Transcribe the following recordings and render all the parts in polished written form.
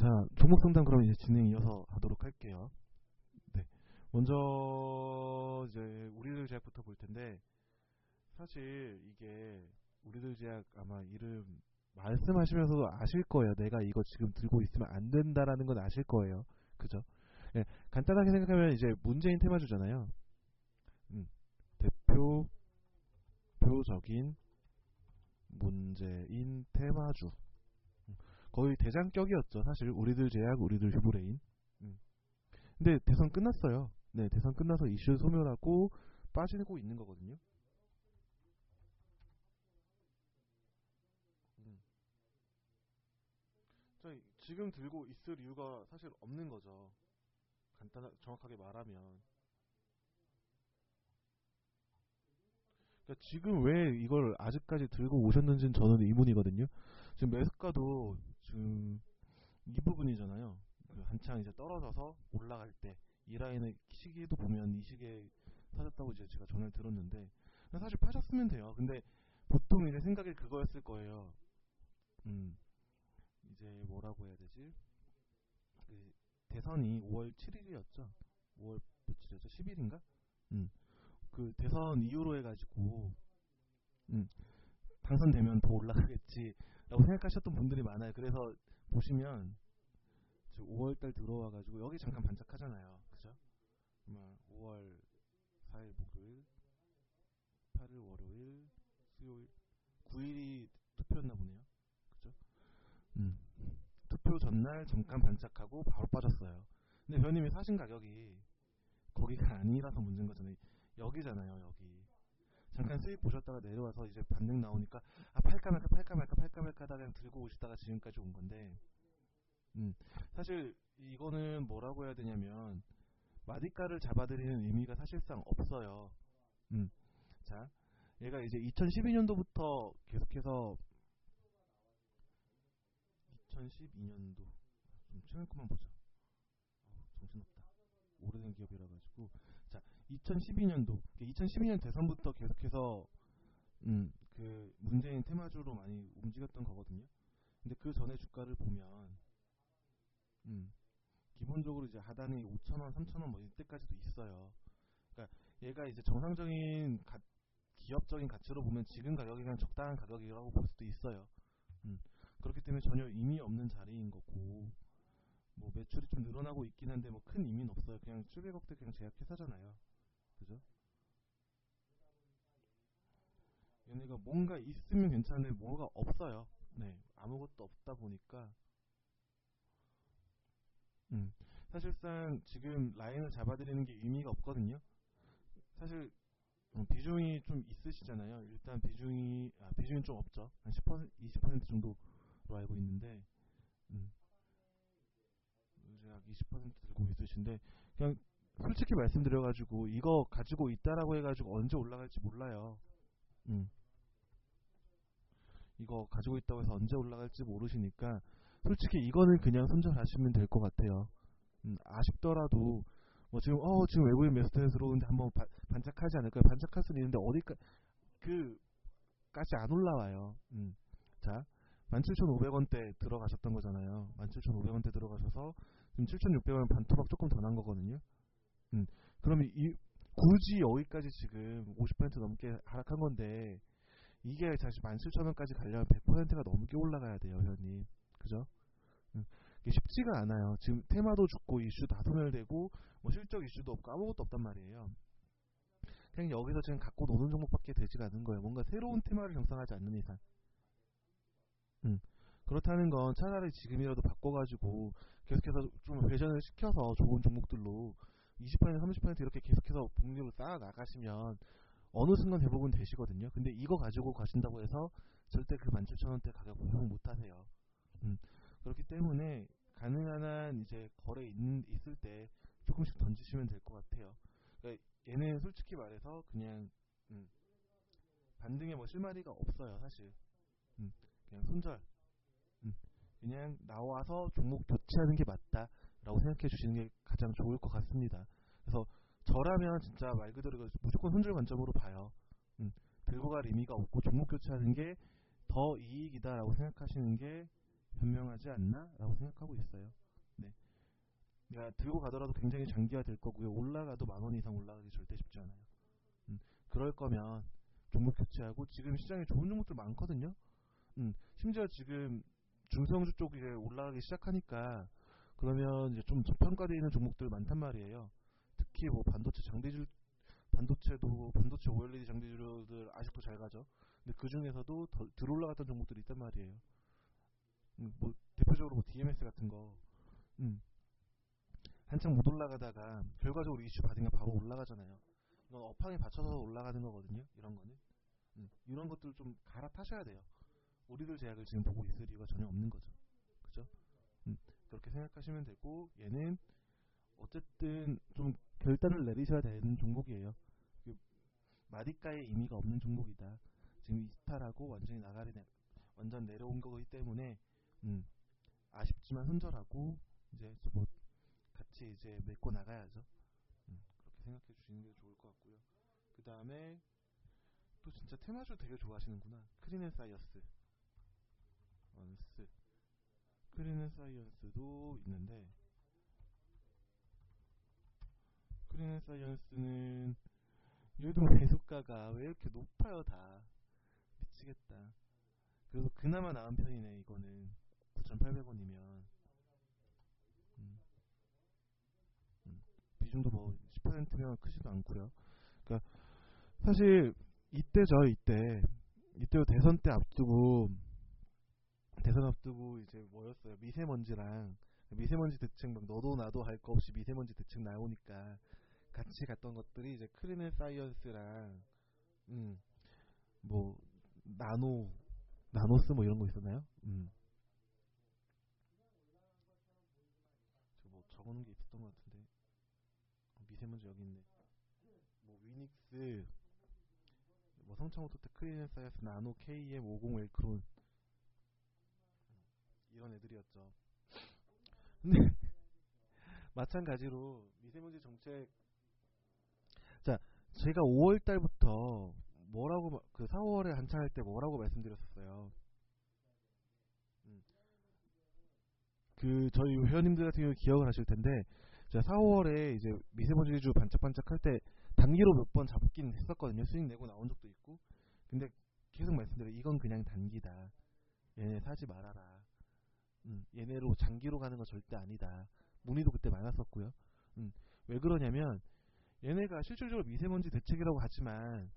자, 종목 상담 그럼 이제 진행 이어서 하도록 할게요. 네. 먼저 이제 우리들 제약부터 볼 텐데, 사실 이게 우리들 제약 아마 이름 말씀하시면서도 아실 거예요. 내가 이거 지금 들고 있으면 안 된다라는 건 아실 거예요. 그죠? 네. 간단하게 생각하면 이제 문재인 테마주잖아요. 대표적인 문재인 테마주. 거의 대장격이었죠. 사실 우리들 제약, 우리들 휴브레인. 근데 대선 끝났어요. 네, 대선 끝나서 이슈 소멸하고 빠지고 있는 거거든요. 지금 들고 있을 이유가 사실 없는 거죠. 정확하게 말하면. 그러니까 지금 왜 이걸 아직까지 들고 오셨는지는 저는 의문이거든요. 지금 매수가도 지금 이 부분이잖아요. 한창 이제 떨어져서 올라갈 때 이 라인의 시기도 보면 이 시기에 사셨다고 이제 제가 전화를 들었는데, 사실 파셨으면 돼요. 근데 보통 이제 생각이 그거였을 거예요. 이제 뭐라고 해야 되지? 그 대선이 5월 7일이었죠. 5월 며칠이었죠? 10일인가? 그 대선 이후로 해가지고 당선되면 더 올라가겠지라고 생각하셨던 분들이 많아요. 그래서 보시면 5월달 들어와가지고 여기 잠깐 반짝하잖아요. 그죠? 5월 4일 목요일, 8일 월요일, 수요일, 9일이 투표였나 보네요. 그죠? 투표 전날 잠깐 반짝하고 바로 빠졌어요. 근데 회원님이 사신 가격이 거기가 아니라서 문제인 거잖아요. 여기잖아요, 여기. 잠깐 수익 보셨다가 내려와서 이제 반등 나오니까 팔까 말까 하다 그냥 들고 오시다가 지금까지 온 건데, 사실 이거는 뭐라고 해야 되냐면 마디가를 잡아드리는 의미가 사실상 없어요. 자, 얘가 이제 2012년도부터 계속해서 2012년도 좀 최근 것만 보자. 정신없다. 오래된 기업이라 가지고. 자, 2012년도 2012년 대선부터 계속해서 그 문재인 테마주로 많이 움직였던 거거든요. 근데 그 전에 주가를 보면 기본적으로 이제 하단이 5,000원, 3,000원 뭐 이때까지도 있어요. 그러니까 얘가 이제 정상적인 기업적인 가치로 보면 지금 가격이 그냥 적당한 가격이라고 볼 수도 있어요. 그렇기 때문에 전혀 의미 없는 자리인 거고, 뭐 매출이 좀 늘어나고 있긴 한데 뭐 큰 의미는 없어요. 그냥 700억대 그냥 제약회사잖아요. 그죠? 얘네가 뭔가 있으면 괜찮은데 뭐가 없어요. 네, 아무것도 없다 보니까 사실상 지금 라인을 잡아드리는 게 의미가 없거든요. 사실 비중이 좀 있으시잖아요. 일단 비중이 좀 없죠. 한 10%, 20% 정도로 알고 있는데, 약 20% 들고 있으신데, 그냥 솔직히 말씀드려가지고 이거 가지고 있다라고 해가지고 언제 올라갈지 몰라요. 이거 가지고 있다고 해서 언제 올라갈지 모르시니까 솔직히 이거는 그냥 손절하시면 될 것 같아요. 아쉽더라도 뭐 지금 외국인 매수세에 들어오는데 한번 반짝하지 않을까요? 반짝할 수는 있는데 까지 안 올라와요. 자, 17,500원대 들어가셨던 거잖아요. 17,500원대 들어가셔서 지금 7,600원 반토막 조금 더 난 거거든요. 그러면 굳이 여기까지 지금 50% 넘게 하락한 건데, 이게 사실 17,000원까지 가려면 100%가 넘게 올라가야 돼요, 회원님. 그죠? 이게 쉽지가 않아요. 지금 테마도 죽고 이슈 다 소멸되고 뭐 실적 이슈도 없고 아무것도 없단 말이에요. 그냥 여기서 지금 갖고 노는 종목밖에 되지가 않는 거예요. 뭔가 새로운 테마를 형성하지 않는 이상. 그렇다는 건 차라리 지금이라도 바꿔가지고 계속해서 좀 회전을 시켜서 좋은 종목들로 20% 30% 이렇게 계속해서 복리를 쌓아 나가시면 어느 순간 회복은 되시거든요. 근데 이거 가지고 가신다고 해서 절대 그 17,000원대 가격 회복 못 하세요. 그렇기 때문에 가능한 한 이제 있을 때 조금씩 던지시면 될 것 같아요. 그러니까 얘는 솔직히 말해서 그냥 반등에 뭐 실마리가 없어요, 사실. 그냥 손절. 그냥 나와서 종목 교체하는 게 맞다라고 생각해 주시는 게 가장 좋을 것 같습니다. 그래서 저라면 진짜 말 그대로 무조건 손절 관점으로 봐요. 들고 갈 의미가 없고 종목 교체하는 게 더 이익이다라고 생각하시는 게 현명하지 않나라고 생각하고 있어요. 네. 그러니까 들고 가더라도 굉장히 장기화 될 거고요. 올라가도 10,000원 이상 올라가기 절대 쉽지 않아요. 그럴 거면 종목 교체하고 지금 시장에 좋은 종목들 많거든요. 심지어 지금 중성주 쪽이 올라가기 시작하니까 그러면 이제 좀 저평가되어 있는 종목들 많단 말이에요. 특히 뭐 반도체 OLED 장비주들 아직도 잘 가죠. 근데 그 중에서도 덜 올라갔던 종목들이 있단 말이에요. 뭐 대표적으로 뭐 DMS 같은 거 한창 못 올라가다가 결과적으로 이슈 받으면 바로 올라가잖아요. 이건 업황에 받쳐서 올라가는 거거든요. 이런 거는 이런 것들 좀 갈아타셔야 돼요. 우리들 제약을 지금 보고 있을 이유가 전혀 없는 거죠. 그죠? 그렇게 생각하시면 되고 얘는 어쨌든 좀 결단을 내리셔야 되는 종목이에요. 그 마디가에 의미가 없는 종목이다. 지금 이탈하고 완전 내려온 거기 때문에 아쉽지만 손절하고 이제 뭐 같이 이제 메꿔 나가야죠. 그렇게 생각해 주시는 게 좋을 것 같고요. 그 다음에 또 진짜 테마주 되게 좋아하시는구나. 원스 크린앤사이언스도 있는데 크린앤사이언스는 얘도 매수가가 왜 이렇게 높아요 다. 미치겠다. 그래도 그나마 나은 편이네 이거는. 9,800원이면 비중도 뭐 10%면 크지도 않고요. 그러니까 사실 이때죠. 이때도 대선 앞두고 이제 뭐였어요. 미세먼지 대책 막 너도 나도 할 거 없이 미세먼지 대책 나오니까 같이 갔던 것들이 이제 크리넬 사이언스랑 뭐 나노스 뭐 이런 거 있었나요? 저 뭐 적어놓은 게 있었던 것 같은데 미세먼지 여기 있네. 뭐 위닉스, 뭐 성창호토텍, 크리넬 사이언스, 나노, KM, 50 웰크론 이런 애들이었죠. 근데 마찬가지로 미세먼지 정책. 자, 제가 5월 달부터 그 4, 5월에 한창 할 때 뭐라고 말씀드렸었어요. 그 저희 회원님들 같은 경우 기억을 하실 텐데 제가 4, 5월에 이제 미세먼지주 반짝반짝 할 때 단기로 몇 번 잡긴 했었거든요. 수익 내고 나온 적도 있고. 근데 계속 말씀드려요. 이건 그냥 단기다. 얘네 사지 말아라. 얘네로 장기로 가는 거 절대 아니다. 문의도 그때 많았었고요. 왜 그러냐면 얘네가 실질적으로 미세먼지 대책이라고 하지만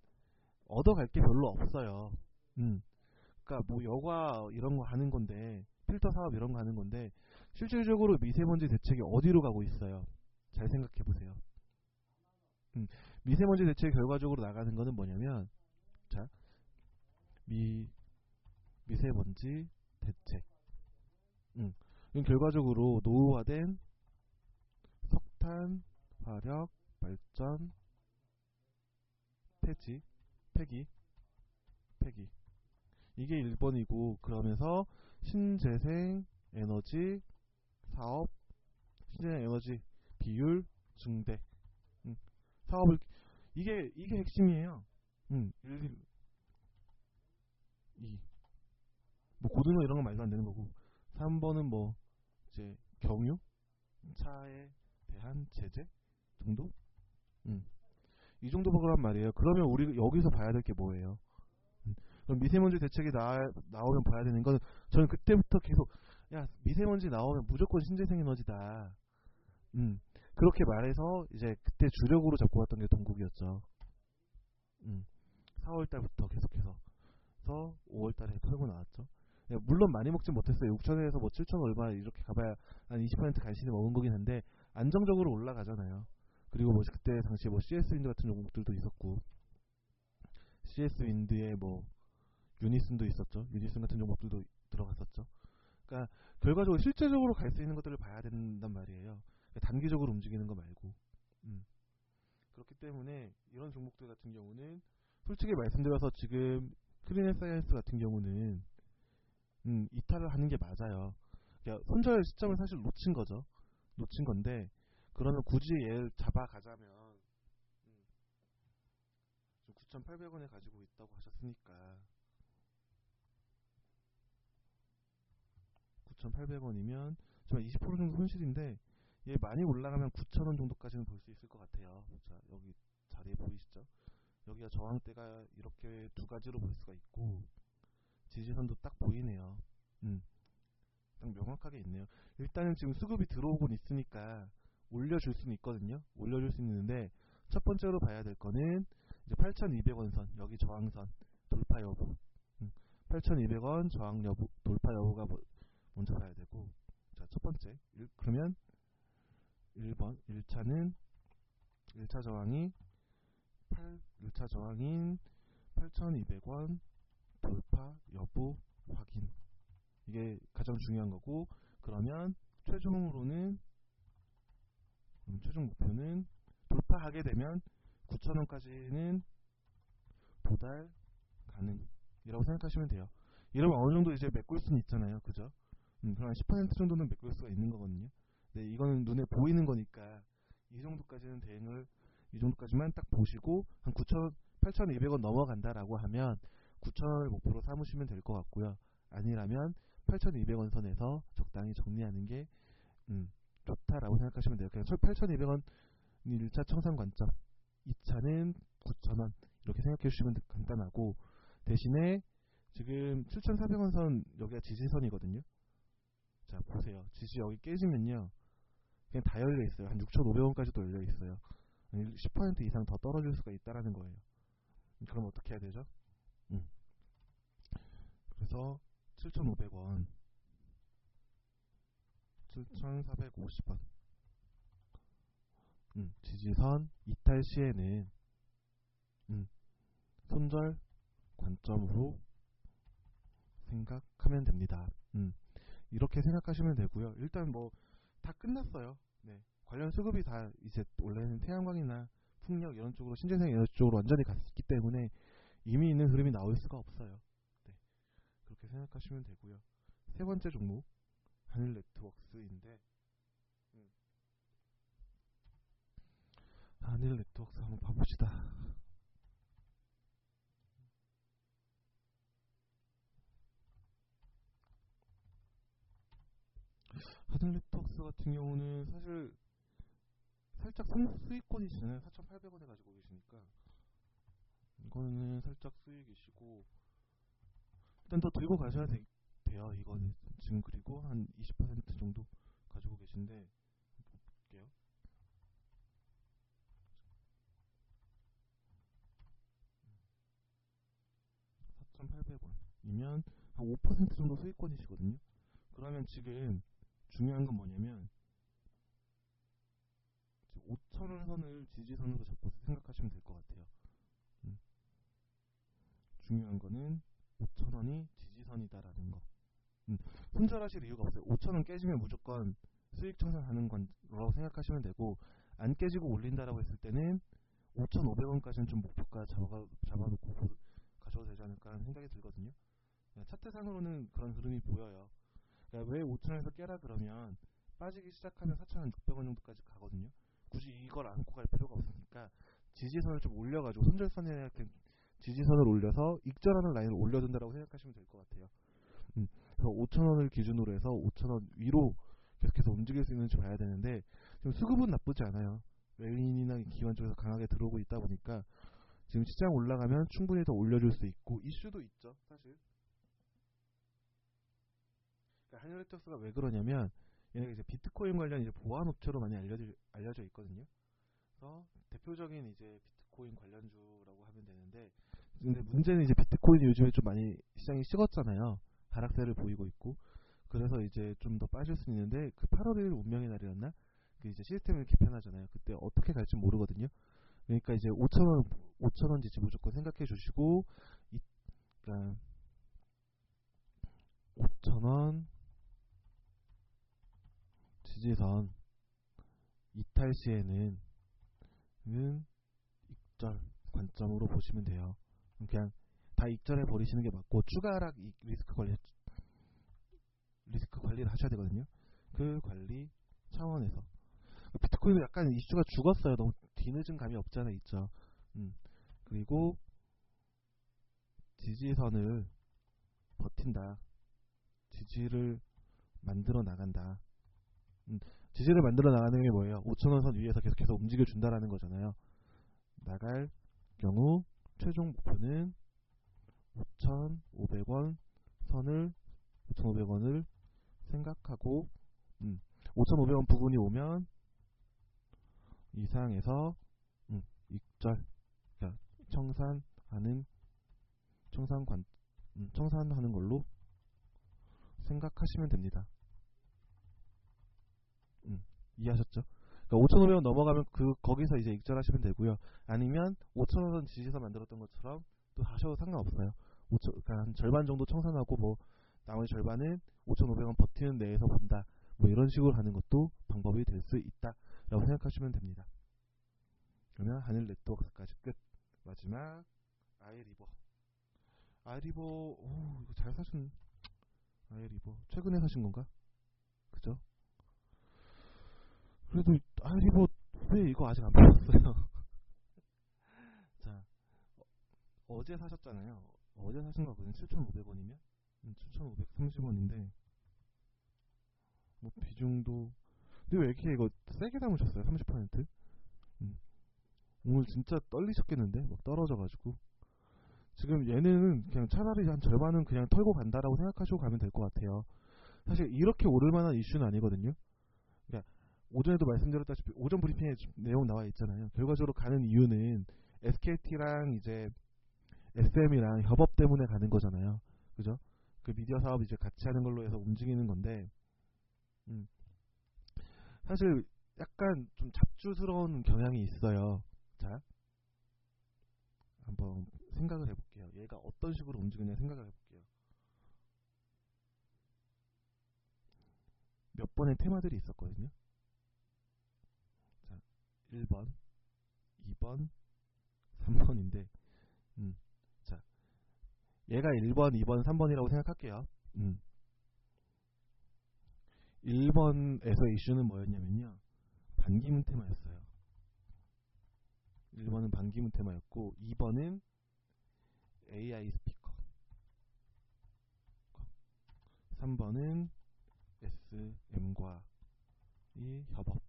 얻어갈 게 별로 없어요. 그러니까 뭐 여과 이런 거 하는 건데 필터 사업 이런 거 하는 건데 실질적으로 미세먼지 대책이 어디로 가고 있어요? 잘 생각해 보세요. 미세먼지 대책 결과적으로 나가는 거는 뭐냐면 자 미세먼지 대책. 이건 결과적으로 노후화된 석탄, 화력, 발전, 폐기, 이게 1번이고 그러면서 신재생 에너지 사업, 신재생 에너지 비율 증대. 사업을 이게 핵심이에요. 1, 2. 뭐 고등어 이런 건 말도 안 되는 거고. 3번은 뭐 이제 경유, 차에 대한 제재 정도? 이 정도 거란 말이에요. 그러면 우리 여기서 봐야 될 게 뭐예요? 그럼 미세먼지 대책이 나오면 봐야 되는 건 저는 그때부터 계속 야 미세먼지 나오면 무조건 신재생 에너지다. 그렇게 말해서 이제 그때 주력으로 잡고 왔던 게 동국이었죠. 4월 달부터 계속해서 5월 달에 털고 나왔죠. 물론 많이 먹진 못했어요. 6천에서 뭐 7천 얼마 이렇게 가봐야 한 20% 간신히 먹은 거긴 한데 안정적으로 올라가잖아요. 그리고 뭐 그때 당시에 뭐 CS 윈드 같은 종목들도 있었고 CS 윈드에 뭐 유니슨도 있었죠. 유니슨 같은 종목들도 들어갔었죠. 그러니까 결과적으로 실제적으로 갈 수 있는 것들을 봐야 된단 말이에요. 그러니까 단기적으로 움직이는 거 말고. 그렇기 때문에 이런 종목들 같은 경우는 솔직히 말씀드려서 지금 크리넷사이언스 같은 경우는 이탈을 하는 게 맞아요. 그러니까 손절 시점을 사실 놓친 거죠. 놓친 건데 그러면 굳이 얘를 잡아가자면 9,800원에 가지고 있다고 하셨으니까 9,800원이면 정말 20% 정도 손실인데 얘 많이 올라가면 9,000원 정도까지는 볼 수 있을 것 같아요. 자, 여기 자리에 보이시죠? 여기가 저항대가 이렇게 두 가지로 볼 수가 있고 지지선도 딱 보이네요. 딱 명확하게 있네요. 일단은 지금 수급이 들어오곤 있으니까 올려줄 수는 있거든요. 올려줄 수는 있는데 첫 번째로 봐야 될 거는 이제 8,200원 선, 여기 저항선 돌파 여부. 8,200원 저항 여부, 돌파 여부가 먼저 봐야 되고, 자, 첫 번째. 그러면 1번 1차는 1차 저항이 1차 저항인 8,200원 돌파 여부 확인. 이게 가장 중요한 거고, 그러면 최종으로는 최종 목표는 돌파하게 되면 9,000원까지는 도달 가능이라고 생각하시면 돼요. 이러면 어느 정도 이제 메꿀 수는 있잖아요, 그죠? 그럼 10% 정도는 메꿀 수가 있는 거거든요. 네, 이거는 눈에 보이는 거니까 이 정도까지는 대응을 이 정도까지만 딱 보시고 한 8,200원 넘어간다라고 하면 9,000원을 목표로 삼으시면 될 것 같고요. 아니라면 8,200원 선에서 적당히 정리하는 게 좋다라고 생각하시면 돼요. 그냥 8,200원 1차 청산 관점, 2차는 9,000원 이렇게 생각해 주시면 간단하고, 대신에 지금 7,400원 선 여기가 지지선이거든요. 자, 보세요. 지지 여기 깨지면요 그냥 다 열려 있어요. 한 6,500원까지도 열려 있어요. 10% 이상 더 떨어질 수가 있다라는 거예요. 그럼 어떻게 해야 되죠? 그래서 7,500원, 7,450원 지지선 이탈 시에는 손절 관점으로 생각하면 됩니다. 이렇게 생각하시면 되고요. 일단 뭐 다 끝났어요. 네, 관련 수급이 다 이제 원래는 태양광이나 풍력 이런 쪽으로 신재생 에너지 쪽으로 완전히 갔기 때문에 이미 있는 흐름이 나올 수가 없어요. 네, 그렇게 생각하시면 되고요. 세 번째 종목 한일네트웍스인데, 한일네트웍스 한번 봐봅시다. 한일네트웍스 같은 경우는 사실 살짝 수익권이시잖아요. 4,800원에 가지고 계시니까 이거는 살짝 수익이시고, 일단 더 들고 가셔야 돼요. 이거는 지금. 그리고 한 20% 정도 가지고 계신데 볼게요. 4,800원이면 한 5% 정도 수익권이시거든요. 그러면 지금 중요한 건 뭐냐면 5,000원 선을 지지선으로 잡고 생각하시면 될 것 같아요. 중요한 거는 5,000원이 지지선이다라는 거. 손절하실 이유가 없어요. 5,000원 깨지면 무조건 수익 청산하는 거라고 생각하시면 되고, 안 깨지고 올린다라고 했을 때는 5,500원까지는 좀 목표가 잡아놓고 가셔도 되지 않을까 하는 생각이 들거든요. 차트상으로는 그런 흐름이 보여요. 그러니까 왜 5,000원에서 깨라 그러면 빠지기 시작하면 4,600원 정도까지 가거든요. 굳이 이걸 안고 갈 필요가 없으니까 지지선을 좀 올려가지고 손절선에 지지선을 올려서 익절하는 라인을 올려준다라고 생각하시면 될 것 같아요. 그래서 5,000원을 기준으로 해서 5,000원 위로 계속해서 움직일 수 있는지 봐야 되는데, 지금 수급은 나쁘지 않아요. 외인이나 기관 쪽에서 강하게 들어오고 있다 보니까 지금 시장 올라가면 충분히 더 올려줄 수 있고, 이슈도 있죠 사실. 그러니까 한일네트웍스가 왜 그러냐면 얘네가 이제 비트코인 관련 이제 보안 업체로 많이 알려져 있거든요. 그래서 대표적인 이제 비트코인 관련주라고 하면 되는데, 근데 문제는 이제 비트코인이 요즘에 좀 많이 시장이 식었잖아요. 하락세를 보이고 있고. 그래서 이제 좀 더 빠질 수 있는데, 그 8월 1일 운명의 날이었나? 그 이제 시스템을 개편하잖아요. 그때 어떻게 갈지 모르거든요. 그러니까 이제 5,000원 지지 무조건 생각해 주시고, 그러니까 5,000원 지지선 이탈 시에는 익절 관점으로 보시면 돼요. 그냥 다 익절해 버리시는 게 맞고, 추가 하락 리스크 관리를 하셔야 되거든요. 그 관리 차원에서 비트코인은 약간 이슈가 죽었어요. 너무 뒤늦은 감이 없지 않아 있죠. 그리고 지지선을 버틴다, 지지를 만들어 나간다. 지지를 만들어 나가는 게 뭐예요? 5,000원 선 위에서 계속해서 움직여 준다라는 거잖아요. 나갈 경우 최종 목표는 5,500원 선을 5,500원을 생각하고 5,500원 부근이 오면 이상에서 익절 그러니까 청산하는 걸로 생각하시면 됩니다. 이해하셨죠? 그러니까 5,500원 넘어가면 거기서 이제 익절하시면 되고요. 아니면 5,000원 지지서 만들었던 것처럼 또 하셔도 상관없어요. 그러니까 한 절반 정도 청산하고 뭐 나머지 절반은 5,500원 버티는 내에서 본다. 뭐 이런 식으로 하는 것도 방법이 될 수 있다라고 생각하시면 됩니다. 그러면 한일 네트워크까지 끝. 마지막 아이리버. 오 이거 잘 사신 아이리버 최근에 사신 건가? 그죠? 그래도 아이리버 왜 이거 아직 안 팔았어요? 자 어제 사셨잖아요. 어제 사신 거거든요. 7,500원이면 7,530원인데 뭐 비중도 근데 왜 이렇게 이거 세게 담으셨어요? 30%? 오늘 진짜 떨리셨겠는데 막 떨어져가지고 지금 얘는 그냥 차라리 한 절반은 그냥 털고 간다라고 생각하시고 가면 될 것 같아요. 사실 이렇게 오를 만한 이슈는 아니거든요. 그러니까 오전에도 말씀드렸다시피 오전 브리핑에 내용 나와 있잖아요. 결과적으로 가는 이유는 SKT랑 이제 SM이랑 협업 때문에 가는 거잖아요. 그죠? 그 미디어 사업 이제 같이 하는 걸로 해서 움직이는 건데 사실 약간 좀 잡주스러운 경향이 있어요. 자, 한번 생각을 해볼게요. 얘가 어떤 식으로 움직이냐 생각을 해볼게요. 몇 번의 테마들이 있었거든요. 자, 1번, 2번, 3번인데 자, 얘가 1번, 2번, 3번이라고 생각할게요. 1번에서 이슈는 뭐였냐면요. 반기문 테마였어요. 1번은 반기문 테마였고 2번은 AI 스피커 3번은 SM과 이 협업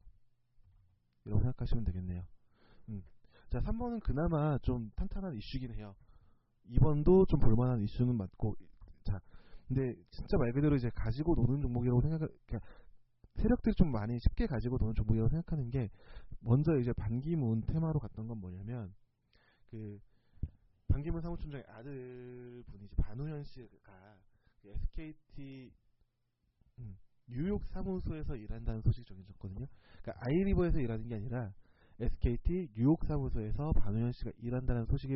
이라고 생각하시면 되겠네요. 자 3번은 그나마 좀 탄탄한 이슈긴 해요. 2번도 좀 볼만한 이슈는 맞고 자 근데 진짜 말 그대로 이제 가지고 노는 종목이라고 그러니까 세력들이 좀 많이 쉽게 가지고 노는 종목이라고 생각하는 게 먼저 이제 반기문 테마로 갔던 건 뭐냐면 그 반기문 사무총장의 아들분이지 반우현 씨가 그 SKT 뉴욕 사무소에서 일한다는 소식이 전해졌거든요. 그러니까 아이리버에서 일하는 게 아니라 SKT 뉴욕 사무소에서 반우현 씨가 일한다는 소식이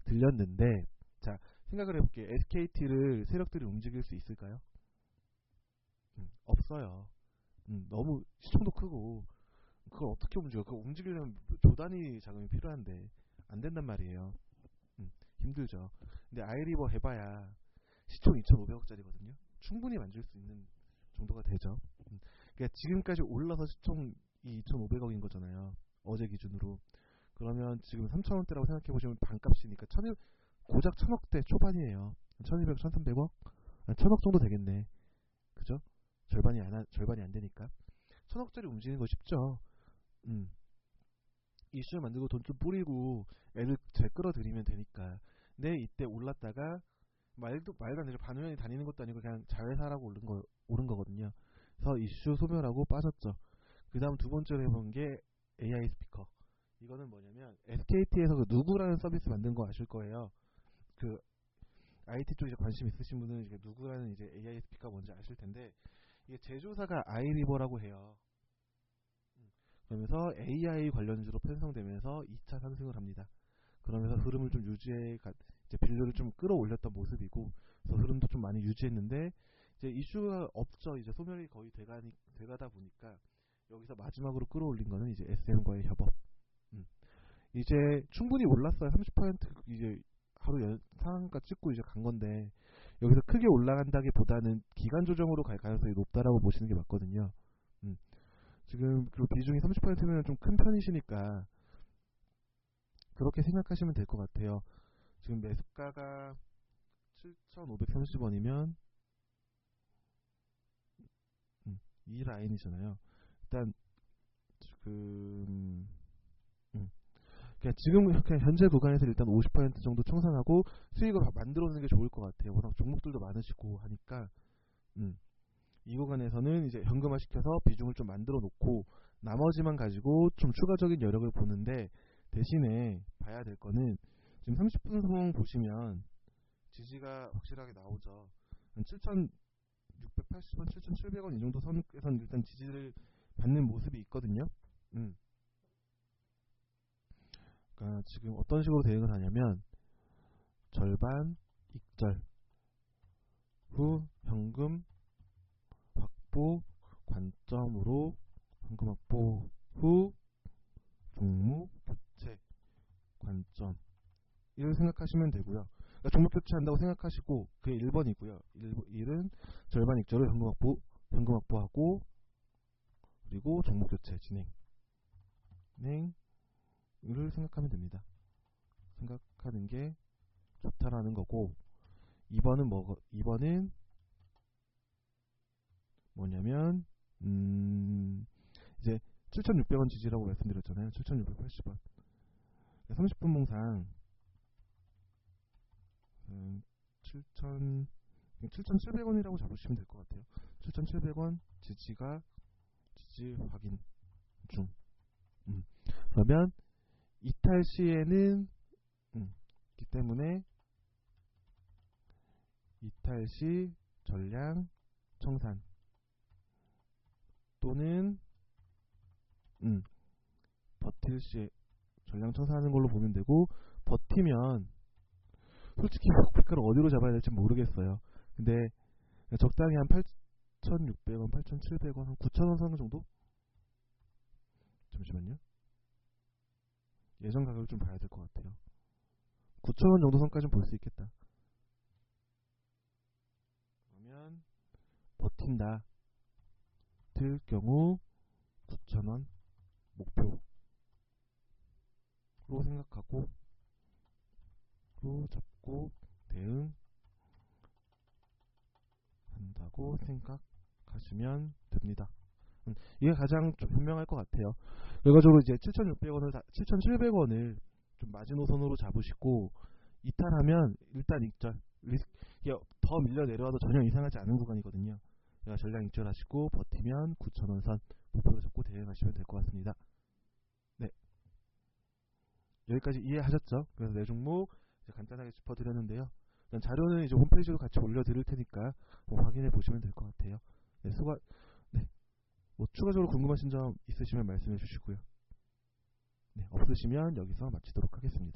들렸는데 자 생각을 해볼게요. SKT를 세력들이 움직일 수 있을까요? 없어요. 너무 시총도 크고 그걸 어떻게 움직여? 그거 움직이려면 조단위 자금이 필요한데 안 된단 말이에요. 힘들죠. 근데 아이리버 해봐야 시총 2,500억짜리거든요. 충분히 만질 수 있는 정도가 되죠. 그러니까 지금까지 올라서 시총이 2,500억인 거잖아요. 어제 기준으로. 그러면 지금 3,000원대라고 생각해보시면 반값이니까 고작 1,000억대 초반이에요. 1,200, 1,300억? 1,000억 정도 되겠네. 그죠? 절반이 안 되니까. 1,000억짜리 움직이는 거 쉽죠. 이슈를 만들고 돈 좀 뿌리고 애들 잘 끌어들이면 되니까. 근데 이때 올랐다가 말도 안 되죠. 반우현이 다니는 것도 아니고 그냥 자회사라고 오른 거거든요. 그래서 이슈 소멸하고 빠졌죠. 그 다음 두 번째로 해본 게 AI 스피커. 이거는 뭐냐면 SKT에서 그 누구라는 서비스 만든 거 아실 거예요. 그 IT 쪽에 관심 있으신 분은 이제 누구라는 이제 AI 스피커 뭔지 아실 텐데 이게 제조사가 아이리버라고 해요. 그러면서 AI 관련주로 편성되면서 2차 상승을 합니다. 그러면서 흐름을 좀 이제 밸류를 좀 끌어올렸던 모습이고, 그래서 흐름도 좀 많이 유지했는데 이제 이슈가 없죠. 이제 소멸이 거의 돼가다 보니까 여기서 마지막으로 끌어올린 거는 이제 SM과의 협업. 이제 충분히 올랐어요. 30% 이제 하루 상한가 찍고 이제 간 건데 여기서 크게 올라간다기보다는 기간 조정으로 갈 가능성이 높다라고 보시는 게 맞거든요. 지금 그리고 비중이 30%면 좀 큰 편이시니까 그렇게 생각하시면 될 것 같아요. 지금 매수가가 7,530원이면 이 라인이잖아요. 일단 지금 그냥 지금 현재 구간에서 일단 50% 정도 청산하고 수익을 만들어내는 게 좋을 것 같아요. 워낙 종목들도 많으시고 하니까 이 구간에서는 이제 현금화 시켜서 비중을 좀 만들어 놓고 나머지만 가지고 좀 추가적인 여력을 보는데, 대신에 봐야 될 거는 지금 30분 선 보시면 지지가 확실하게 나오죠. 7,680원, 7,700원 이 정도 선에서는 일단 지지를 받는 모습이 있거든요. 그러니까 지금 어떤 식으로 대응을 하냐면 절반 익절 후 현금 확보 관점으로 현금 확보 후 종목 교체 관점 이를 생각하시면 되고요. 그러니까 종목 교체한다고 생각하시고 그게 1번이고요. 1은 절반 익절을 현금 확보하고 그리고 종목 교체 진행을 생각하면 됩니다. 생각하는 게 좋다라는 거고, 2번은 뭐냐면 이제 7,600원 지지라고 말씀드렸잖아요. 7,680원 30분 봉상 7,700원이라고 잡으시면 될 것 같아요. 7,700원 지지 확인 중. 그러면 이탈 시에는 기 때문에 이탈 시 전량 청산 또는 버틸 시 전량 청산하는 걸로 보면 되고, 버티면 솔직히 목표가를 어디로 잡아야 될지 모르겠어요. 근데 적당히 한 8,600원, 8,700원, 한 9,000원 선 정도? 잠시만요. 예전 가격을 좀 봐야 될 것 같아요. 9,000원 정도 선까지는 볼 수 있겠다. 그러면 버틴다 될 경우 9,000원 목표로 생각하고 잡고 대응한다고 생각하시면 됩니다. 이게 가장 좀 현명할 것 같아요. 결과적으로 이제 7,700원을 좀 마지노선으로 잡으시고, 이탈하면 일단 익절, 더 밀려 내려와도 전혀 이상하지 않은 구간이거든요. 제가 전량 익절하시고 버티면 9,000원 선 목표로 잡고 대응하시면 될 것 같습니다. 네, 여기까지 이해하셨죠? 그래서 내 종목 간단하게 짚어드렸는데요. 자료는 이제 홈페이지로 같이 올려드릴 테니까 확인해 보시면 될 것 같아요. 네, 뭐 추가적으로 궁금하신 점 있으시면 말씀해 주시고요. 네, 없으시면 여기서 마치도록 하겠습니다.